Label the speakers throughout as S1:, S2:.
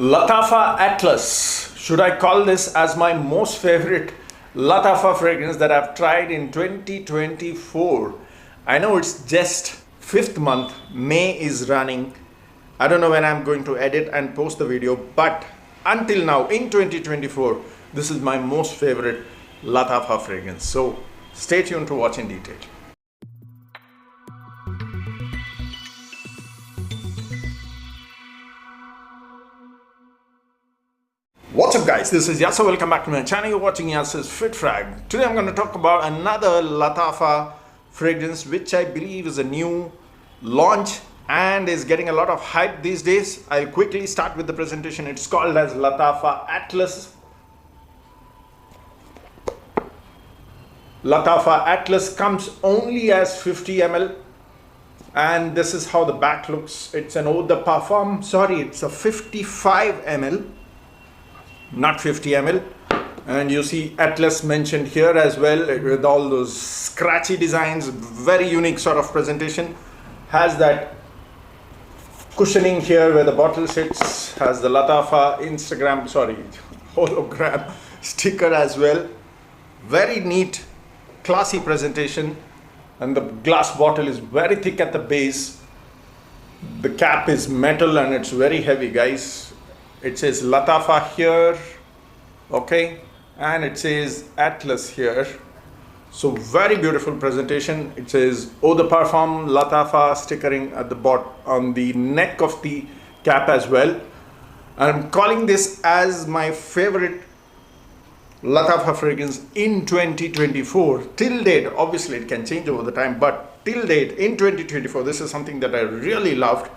S1: Lattafa Atlas. Should I call this as my most favorite Lattafa fragrance that I've tried in 2024? I know it's just 5th month, May is running. I don't know when I'm going to edit and post the video, but until now in 2024, this is my most favorite Lattafa fragrance. So stay tuned to watch in detail. What's up guys, this is Yasa. Welcome back to my channel. You're watching Yasa's Fit Frag. Today I'm going to talk about another Lattafa fragrance which I believe is a new launch and is getting a lot of hype these days. I'll quickly start with the presentation. It's called as Lattafa Atlas. Lattafa Atlas comes only as 50 ml and this is how the back looks. It's an eau de parfum, it's a 55 ml. Not 50 ml, and you see Atlas mentioned here as well with all those scratchy designs. Very unique sort of presentation. Has that cushioning here where the bottle sits. Has the Lattafa hologram sticker as well. Very neat, classy presentation, and the glass bottle is very thick at the base. The cap is metal and it's very heavy, guys. It says Lattafa here, okay, and it says Atlas here. So very beautiful presentation. It says eau de parfum Lattafa stickering at the bottom on the neck of the cap as well. I'm calling this as my favorite Lattafa fragrance in 2024 till date. Obviously it can change over the time, but till date in 2024 this is something that I really loved,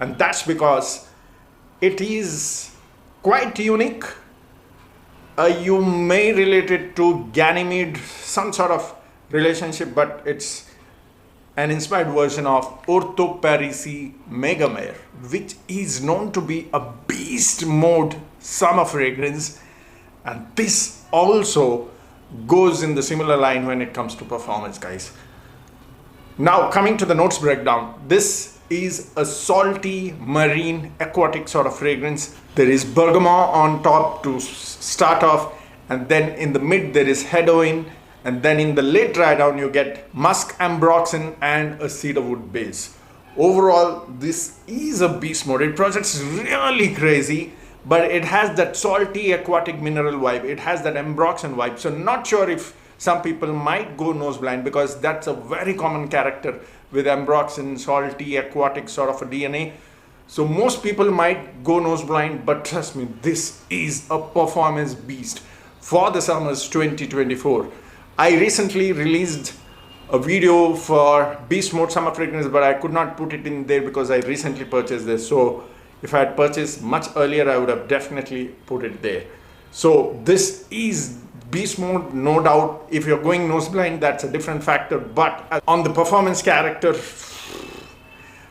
S1: and that's because it is quite unique. You may relate it to Ganymede, some sort of relationship, but it's an inspired version of Ortho Parisi Megamare, which is known to be a beast mode summer fragrance, and this also goes in the similar line when it comes to performance, guys. Now coming to the notes breakdown, this is a salty marine aquatic sort of fragrance. There is bergamot on top to start off, and then in the mid there is hedoine, and then in the late dry down you get musk ambroxan and a cedarwood base. Overall this is a beast mode. It projects really crazy, but it has that salty aquatic mineral vibe. It has that ambroxan vibe. So not sure if some people might go nose blind, because that's a very common character with ambroxan, salty, aquatic sort of a DNA. So most people might go nose blind, but trust me, this is a performance beast for the summers 2024. I recently released a video for beast mode summer fragrance, but I could not put it in there because I recently purchased this. So if I had purchased much earlier, I would have definitely put it there. So this is beast mode, no doubt. If you're going nose blind, that's a different factor, but on the performance character,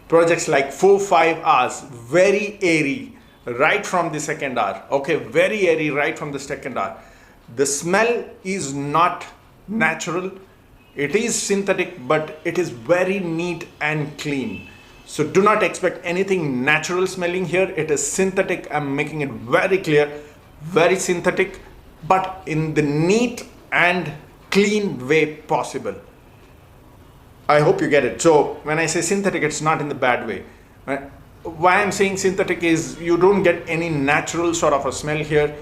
S1: projects like 4-5 hours, very airy right from the second hour. Okay, very airy right from the second hour. The smell is not natural, it is synthetic, but it is very neat and clean. So do not expect anything natural smelling here. It is synthetic. I'm making it very clear, very synthetic, but in the neat and clean way possible. I hope you get it. So when I say synthetic, it's not in the bad way. Why I'm saying synthetic is you don't get any natural sort of a smell here.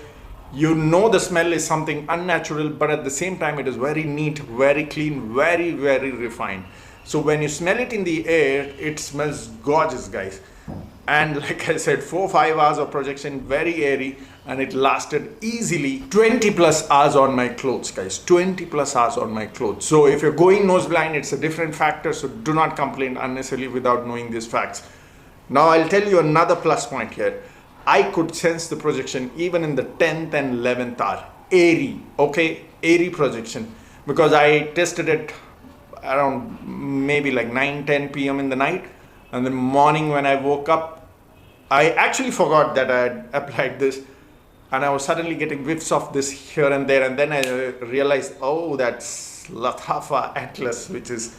S1: You know the smell is something unnatural, but at the same time it is very neat, very clean, very, very refined. So when you smell it in the air, it smells gorgeous, guys. And like I said, 4-5 hours of projection, very airy, and it lasted easily 20 plus hours on my clothes, guys. 20 plus hours on my clothes. So if you're going nose blind, it's a different factor. So do not complain unnecessarily without knowing these facts. Now I'll tell you another plus point here. I could sense the projection even in the 10th and 11th hour. Airy, okay, airy projection, because I tested it around maybe like 9-10 p.m. in the night. And the morning when I woke up, I actually forgot that I had applied this, and I was suddenly getting whiffs of this here and there, and then I realized, oh, that's Lattafa Atlas, which is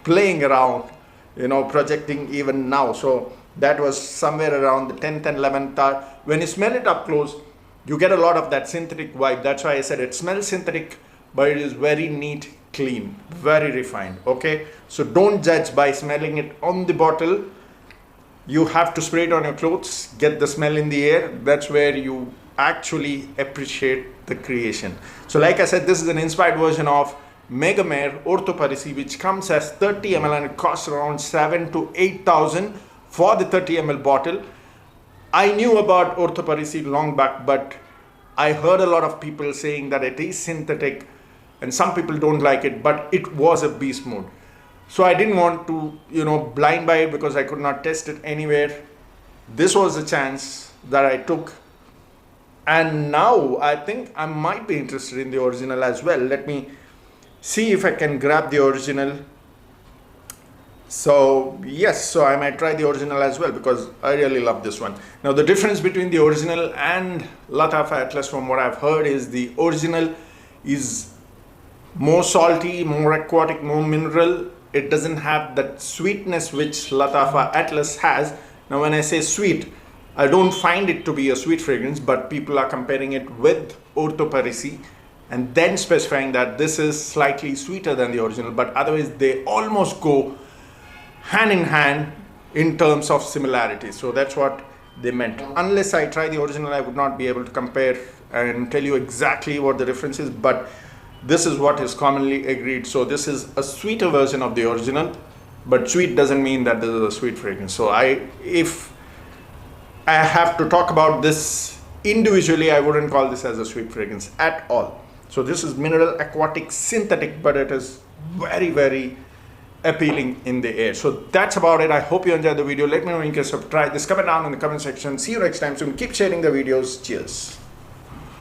S1: playing around, projecting even now. So that was somewhere around the 10th and 11th hour. When you smell it up close, you get a lot of that synthetic vibe. That's why I said it smells synthetic, but it is very neat, clean, very refined. Okay, so don't judge by smelling it on the bottle. You have to spray it on your clothes, get the smell in the air. That's where you actually appreciate the creation. So like I said, this is an inspired version of Mega Mare Ortho Parisi, which comes as 30 ml and it costs around 7,000 to 8,000 for the 30 ml bottle. I knew about Ortho Parisi long back, but I heard a lot of people saying that it is synthetic and some people don't like it, but it was a beast mode. So I didn't want to, blind buy it because I could not test it anywhere. This was a chance that I took. And now I think I might be interested in the original as well. Let me see if I can grab the original. So yes, so I might try the original as well because I really love this one. Now the difference between the original and Lattafa Atlas, from what I've heard, is the original is more salty, more aquatic, more mineral. It doesn't have that sweetness which Lattafa Atlas has. Now when I say sweet, I don't find it to be a sweet fragrance, but people are comparing it with Ortho Parisi and then specifying that this is slightly sweeter than the original, but otherwise they almost go hand in hand in terms of similarities. So that's what they meant. Unless I try the original, I would not be able to compare and tell you exactly what the difference is, but this is what is commonly agreed. So this is a sweeter version of the original, but sweet doesn't mean that this is a sweet fragrance. So if I have to talk about this individually, I wouldn't call this as a sweet fragrance at all. So this is mineral, aquatic, synthetic, but it is very, very appealing in the air. So that's about it. I hope you enjoyed the video. Let me know in case you've tried this. Comment down in the comment section. See you next time soon. Keep sharing the videos. Cheers.